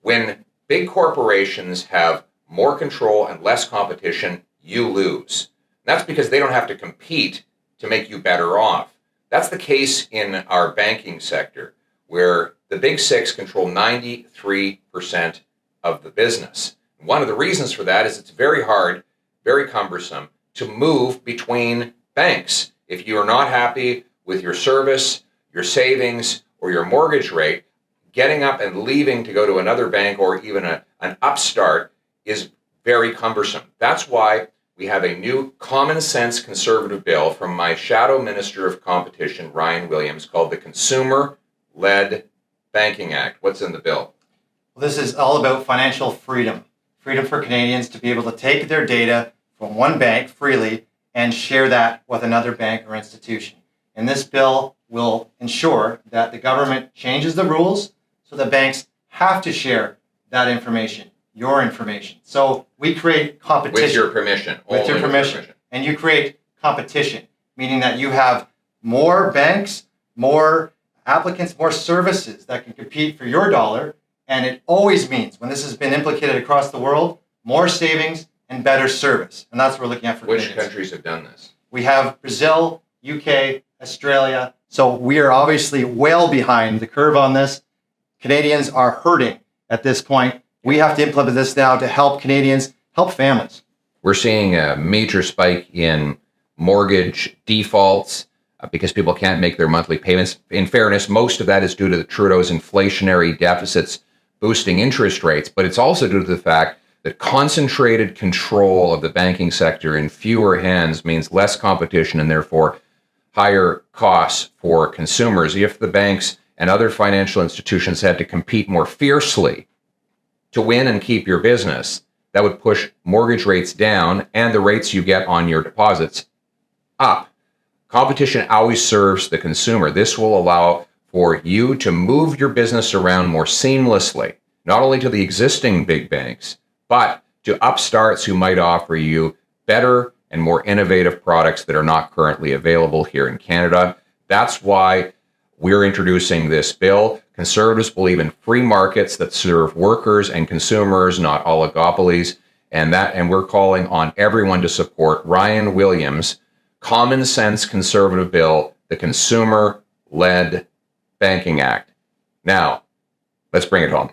When big corporations have more control and less competition, you lose. That's because they don't have to compete to make you better off. That's the case in our banking sector, where the big six control 93% of the business. One of the reasons for that is it's very hard, very cumbersome to move between banks. If you are not happy with your service, your savings, or your mortgage rate, getting up and leaving to go to another bank or even an upstart is very cumbersome. That's why we have a new common sense conservative bill from my shadow minister of competition, Ryan Williams, called the Consumer-Led Banking Act. What's in the bill? Well, this is all about financial freedom. Freedom for Canadians to be able to take their data from one bank freely and share that with another bank or institution. And this bill will ensure that the government changes the rules so that banks have to share that information, your information. So we create competition. With your permission. With your permission. And you create competition, meaning that you have more banks, more applicants, more services that can compete for your dollar. And it always means, when this has been implicated across the world, more savings and better service. And that's what we're looking at for Which Canadians. countries have done this? We have Brazil, UK, Australia. So we are obviously well behind the curve on this. Canadians are hurting at this point. We have to implement this now to help Canadians, help families. We're seeing a major spike in mortgage defaults because people can't make their monthly payments. In fairness, most of that is due to the Trudeau's inflationary deficits boosting interest rates, but it's also due to the fact that concentrated control of the banking sector in fewer hands means less competition and therefore higher costs for consumers. If the banks and other financial institutions had to compete more fiercely to win and keep your business, that would push mortgage rates down and the rates you get on your deposits up. Competition always serves the consumer. This will allow for you to move your business around more seamlessly, not only to the existing big banks, but to upstarts who might offer you better and more innovative products that are not currently available here in Canada. That's why we're introducing this bill. Conservatives believe in free markets that serve workers and consumers, not oligopolies, and we're calling on everyone to support Ryan Williams' common sense conservative bill, the Consumer-Led Banking Act. Now, let's bring it home.